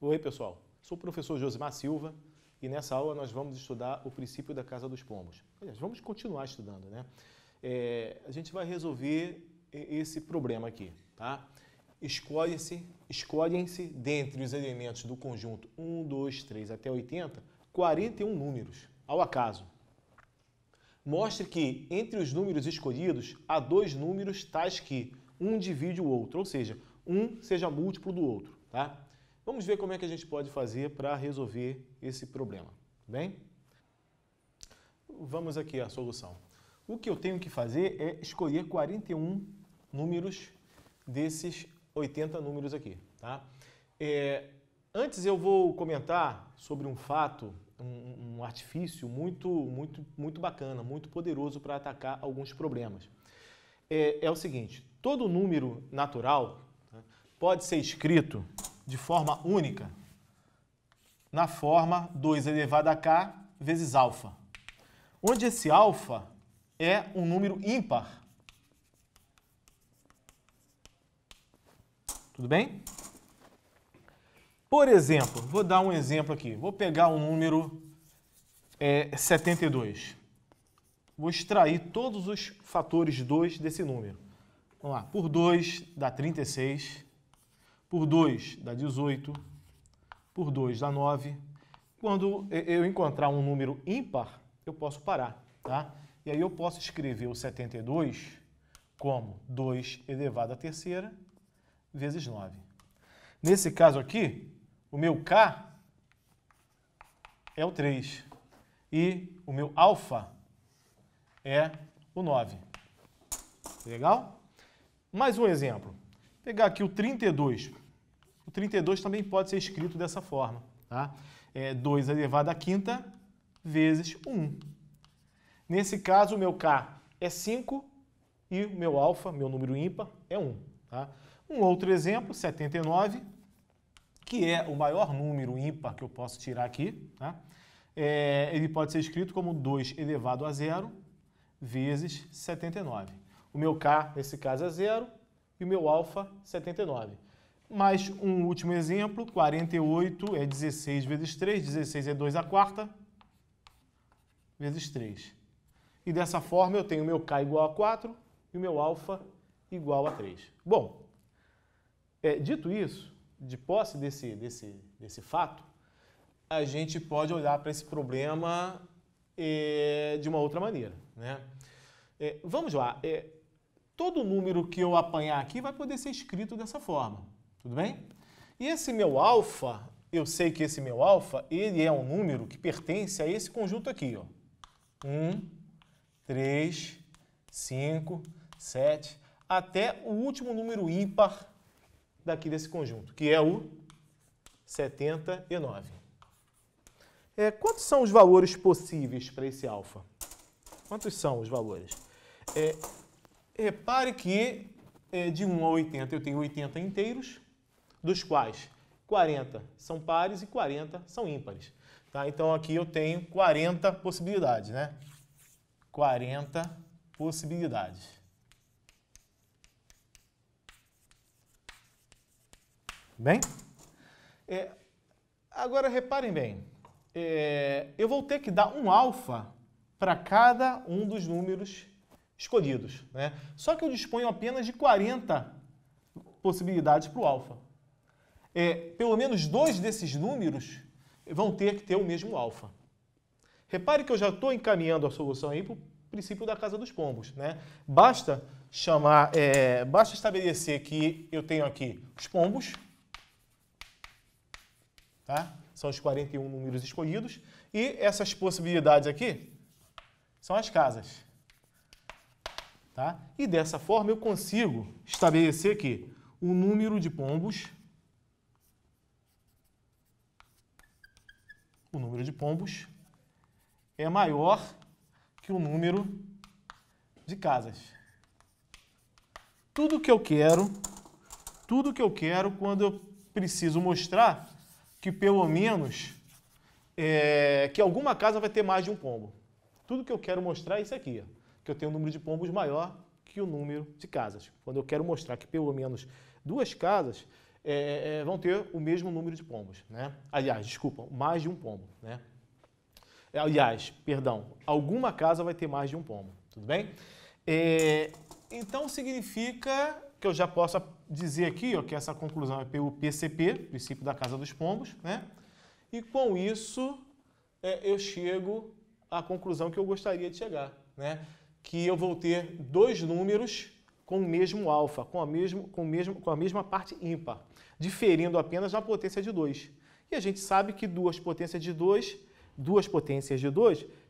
Oi, pessoal. Sou o professor Josimar Silva e nessa aula nós vamos estudar o princípio da casa dos pombos. Aliás, vamos continuar estudando, né? A gente vai resolver esse problema aqui, tá? Escolhem-se dentre os elementos do conjunto 1, 2, 3 até 80, 41 números, ao acaso. Mostre que entre os números escolhidos há dois números tais que um divide o outro, ou seja, um seja múltiplo do outro, tá? Vamos ver como é que a gente pode fazer para resolver esse problema, bem? Vamos aqui à solução. O que eu tenho que fazer é escolher 41 números desses 80 números aqui, tá? Antes eu vou comentar sobre um fato, um artifício muito bacana, muito poderoso para atacar alguns problemas. É o seguinte, todo número natural, tá, pode ser escrito de forma única na forma 2 elevado a k vezes alfa, onde esse alfa é um número ímpar. Tudo bem? Por exemplo, vou dar um exemplo aqui. Vou pegar o número 72. Vou extrair todos os fatores 2 desse número. Vamos lá. Por 2 dá 36. Por 2 dá 18. Por 2 dá 9. Quando eu encontrar um número ímpar, eu posso parar, tá? E aí eu posso escrever o 72 como 2 elevado à terceira vezes 9. Nesse caso aqui, o meu K é o 3 e o meu alfa é o 9. Legal? Mais um exemplo. Vou pegar aqui o 32. O 32 também pode ser escrito dessa forma, tá? 2 elevado à quinta vezes 1. Nesse caso, o meu K é 5 e o meu alfa, meu número ímpar, é 1. Tá? Um outro exemplo, 79, que é o maior número ímpar que eu posso tirar aqui. Tá? Ele pode ser escrito como 2 elevado a 0 vezes 79. O meu K, nesse caso, é 0 e o meu alfa, 79. Mais um último exemplo, 48 é 16 vezes 3, 16 é 2 à quarta vezes 3. E dessa forma eu tenho o meu K igual a 4 e o meu alfa igual a 3. Bom, dito isso, de posse desse fato, a gente pode olhar para esse problema de uma outra maneira, né? Vamos lá. Todo número que eu apanhar aqui vai poder ser escrito dessa forma, tudo bem? E esse meu alfa, eu sei que esse meu alfa, ele é um número que pertence a esse conjunto aqui, ó. 1, 3, 5, 7, até o último número ímpar daqui desse conjunto, que é o 79. Quantos são os valores possíveis para esse alfa? Quantos são os valores? Repare que de 1 a 80 eu tenho 80 inteiros, dos quais 40 são pares e 40 são ímpares. Tá? Então aqui eu tenho 40 possibilidades, né? 40 possibilidades. Bem? Agora reparem bem, eu vou ter que dar um alfa para cada um dos números escolhidos, né? Só que eu disponho apenas de 40 possibilidades para o alfa. Pelo menos 2 desses números vão ter que ter o mesmo alfa. Repare que eu já estou encaminhando a solução aí para o princípio da casa dos pombos, né? Basta estabelecer que eu tenho aqui os pombos, tá? São os 41 números escolhidos, e essas possibilidades aqui são as casas. Tá? E dessa forma eu consigo estabelecer que o número de pombos, é maior que o número de casas. Tudo que eu quero quando eu preciso mostrar que pelo menos que alguma casa vai ter mais de um pombo. Tudo que eu quero mostrar é isso aqui, ó, que eu tenho um número de pombos maior que o número de casas. Quando eu quero mostrar que pelo menos 2 casas vão ter o mesmo número de pombos, né? Aliás, desculpa, mais de um pombo, né? Aliás, perdão, alguma casa vai ter mais de um pombo, tudo bem? Então, significa que eu já posso dizer aqui, ó, que essa conclusão é pelo PCP, princípio da casa dos pombos, né? E com isso, eu chego à conclusão que eu gostaria de chegar, né? Que eu vou ter dois números com o mesmo alfa, com a mesma parte ímpar, diferindo apenas na potência de 2. E a gente sabe que duas potências de 2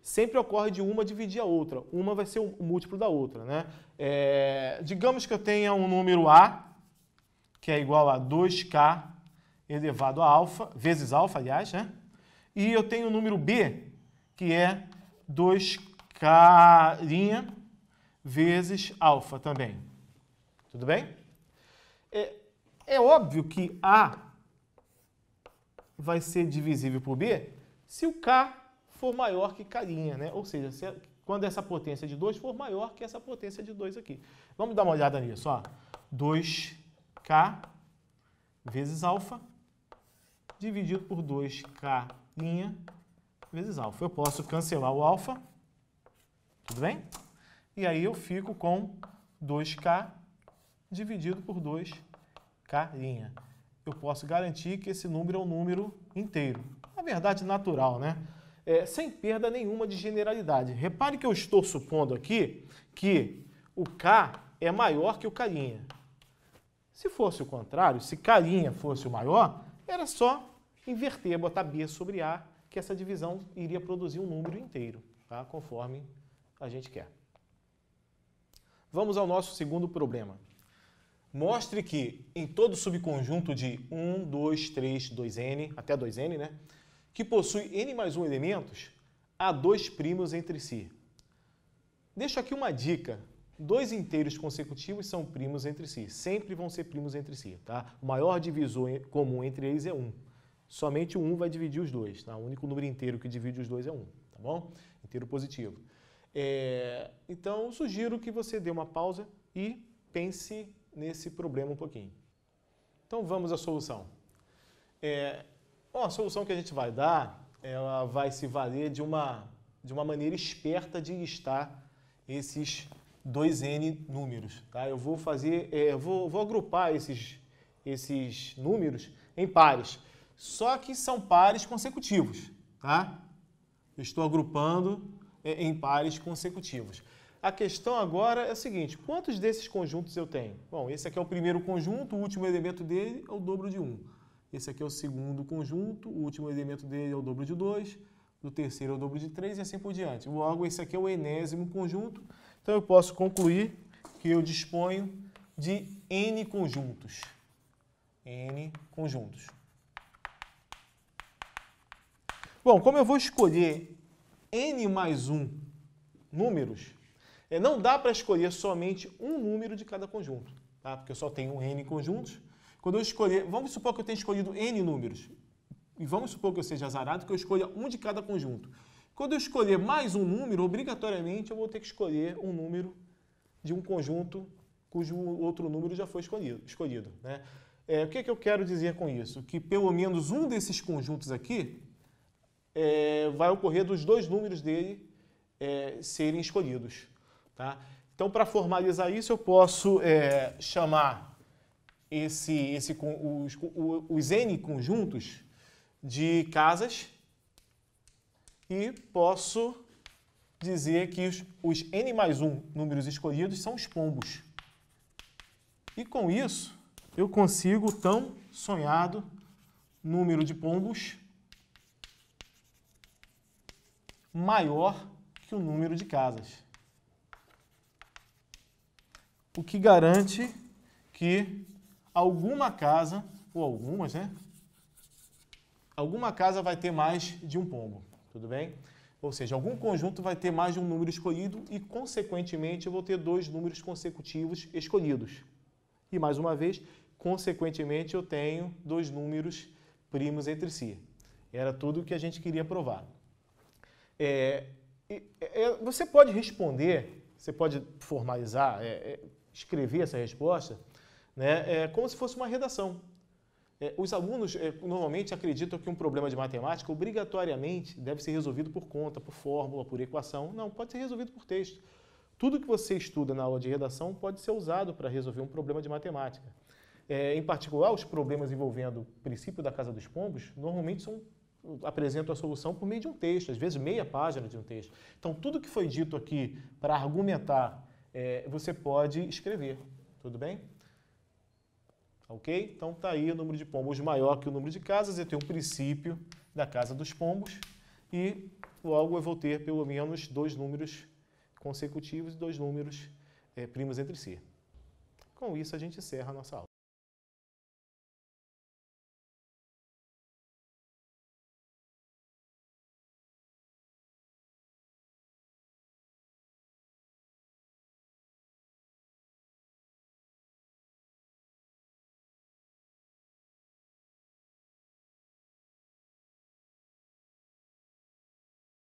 sempre ocorre de uma dividir a outra. Uma vai ser o múltiplo da outra, né? Digamos que eu tenha um número A, que é igual a 2K elevado a alfa, vezes alfa, aliás, né? E eu tenho o número B, que é 2K' vezes alfa também. Tudo bem? É óbvio que A vai ser divisível por B se o K for maior que K', né? Ou seja, quando essa potência de 2 for maior que essa potência de 2 aqui. Vamos dar uma olhada nisso, ó. 2K vezes alfa dividido por 2K' vezes alfa. Eu posso cancelar o alfa, tudo bem? E aí eu fico com 2K dividido por 2K'. Eu posso garantir que esse número é um número inteiro. Na verdade, natural, né? Sem perda nenhuma de generalidade. Repare que eu estou supondo aqui que o K é maior que o K'. Se fosse o contrário, se K' fosse o maior, era só inverter, botar B sobre A, que essa divisão iria produzir um número inteiro, tá? Conforme a gente quer. Vamos ao nosso segundo problema. Mostre que em todo subconjunto de 1, 2, 3, 2n, até 2n, né, que possui n mais 1 elementos, há dois primos entre si. Deixo aqui uma dica. Dois inteiros consecutivos são primos entre si. Sempre vão ser primos entre si, tá? O maior divisor comum entre eles é 1. Somente o 1 vai dividir os dois, tá? O único número inteiro que divide os dois é 1, tá bom? Inteiro positivo. Então, sugiro que você dê uma pausa e pense nesse problema um pouquinho. Então, vamos à solução. A solução que a gente vai dar, ela vai se valer de uma maneira esperta de listar esses 2n números, tá? Eu vou fazer, vou agrupar esses números em pares, só que são pares consecutivos, tá? Eu estou agrupando em pares consecutivos. A questão agora é a seguinte: quantos desses conjuntos eu tenho? Bom, esse aqui é o primeiro conjunto, o último elemento dele é o dobro de 1. Esse aqui é o segundo conjunto, o último elemento dele é o dobro de 2, o terceiro é o dobro de 3 e assim por diante. Logo, esse aqui é o enésimo conjunto, então eu posso concluir que eu disponho de n conjuntos. N conjuntos. Bom, como eu vou escolher n mais 1 números, não dá para escolher somente um número de cada conjunto, tá? Porque eu só tenho n conjuntos. Quando eu escolher, vamos supor que eu tenha escolhido n números, e vamos supor que eu seja azarado, que eu escolha um de cada conjunto. Quando eu escolher mais um número, obrigatoriamente eu vou ter que escolher um número de um conjunto cujo outro número já foi escolhido, né? O que eu quero dizer com isso? Que pelo menos um desses conjuntos aqui vai ocorrer dos dois números dele serem escolhidos, tá? Então, para formalizar isso, eu posso chamar os n conjuntos de casas e posso dizer que os n mais 1 números escolhidos são os pombos. E com isso, eu consigo o tão sonhado número de pombos maior que o número de casas. O que garante que alguma casa, ou algumas, né? Alguma casa vai ter mais de um pombo, tudo bem? Ou seja, algum conjunto vai ter mais de um número escolhido e, consequentemente, eu vou ter dois números consecutivos escolhidos. E, mais uma vez, consequentemente, eu tenho dois números primos entre si. Era tudo o que a gente queria provar. Você pode responder, você pode formalizar, escrever essa resposta, né, como se fosse uma redação. Os alunos normalmente acreditam que um problema de matemática obrigatoriamente deve ser resolvido por conta, por fórmula, por equação. Não, pode ser resolvido por texto. Tudo que você estuda na aula de redação pode ser usado para resolver um problema de matemática. Em particular, os problemas envolvendo o princípio da casa dos pombos normalmente apresentam a solução por meio de um texto, às vezes meia página de um texto. Então, tudo que foi dito aqui para argumentar, você pode escrever. Tudo bem? Ok? Então, está aí o número de pombos maior que o número de casas. Eu tenho um princípio da casa dos pombos e logo eu vou ter pelo menos 2 números consecutivos e 2 números primos entre si. Com isso, a gente encerra a nossa aula.